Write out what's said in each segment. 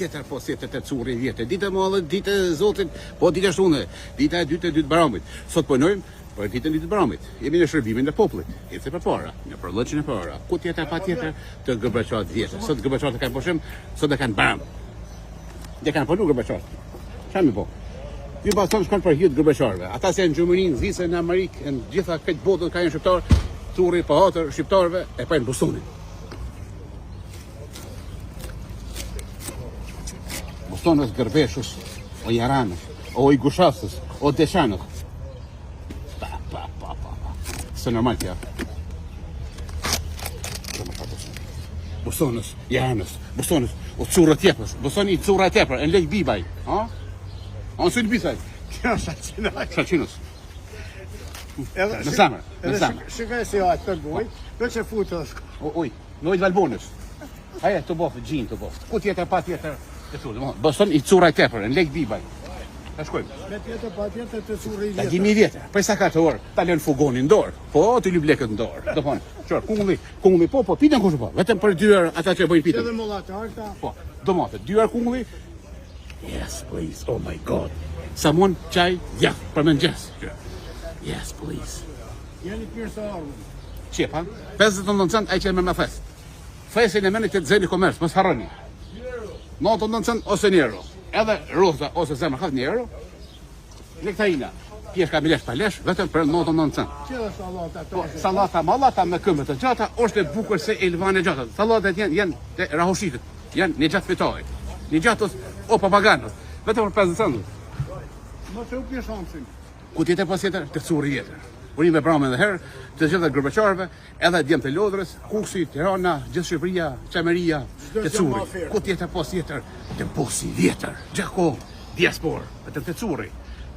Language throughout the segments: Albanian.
tjetër po si të curi vjetë. Dita e Mallit, dita e Zotit, po dita shtunë, dita e dytë Baramit. Sot punojmë për ditën e dytë Baramit. Jemi në shërbimin e popullit. Ecë përpara, në përllëqin e para. Ku tjetër pa tjetër të Gorbaçovit vjetë. Sot Gorbaçovit kanë pushim, sot e kanë Baram. Dhe kanë punu Gorbaçovit. Çfarë më po? Ju baston shkon për hir të Gorbaçovëve. Ata se në Gjermani, Zvicër, në Amerikë, në gjitha këtë botën ka një shqiptar, thurri pa hatër shqiptarëve e pa në Bostonin. Bostonës Gërbeshës, o Jaranës, o i Gushasës, o Deshanës. Së normal tja. Bostonës, Jaranës, Bostonës, o cura tjepës, Bostoni i cura tjepër, në lejk bibaj, ha? On së në bisaj. Kjo shaqinaj. Shaqinës. Në zamër, në zamër. Shikaj si atë të goj, do që futë është. Oj, nojt Valbonës. Aja të bofë, gjinë të bofë. Ku tjetër, pa tjetër, të surë. Boston i cura tepër, në lek bibaj. Ta shkojmë. Me tjetër, pa tjetër të surë i Ta vjetër. gjimi vjetër. Për sa ka të orë, ta lënë fugonin dorë. Po, të lyp lekët në dorë. Do thonë, qërë, kungulli, po, pitën kushë po. Vetëm për dyër ata që bëjnë pitën. Edhe mollatar ta. Po, do mate, dyër kungulli. Yes, please, oh my God. Someone, qaj, ja, për mëngjes. Yes, please. Jeni pirë së armë. Qep, ha? 59 cent, ai që me fest. Fesin e menit të zeli komerës, mos harroni. 99 cent ose një euro. Edhe roza ose zemër half një euro. Lektaina. Pjeshka me lesh pa lesh, vetëm për 99 cent. Që dhe salata Po, të sallata mallata me këmbë të gjata është e bukur se elvan e gjata. Sallatat janë të rahoshitit, janë një gjatë fitoj. Një gjatës o papaganës. Vetëm për 50 cent. Më të u pje shansin. Ku tjetër pas tjetër të curi jetër. Urim e pramë edhe herë, të gjitha Gorbaçovëve, edhe djemë të Lodrës, Kuksi, Tirana, gjithë Shqipëria, Qemeria, të curi. Ku tjetër pas tjetër të posi vjetër. Gjako, diaspor, vetëm të curi.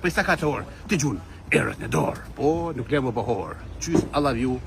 Për 24 orë, të gjunë, erët në dorë. Po, nuk le më bëhorë. Qys, I love you.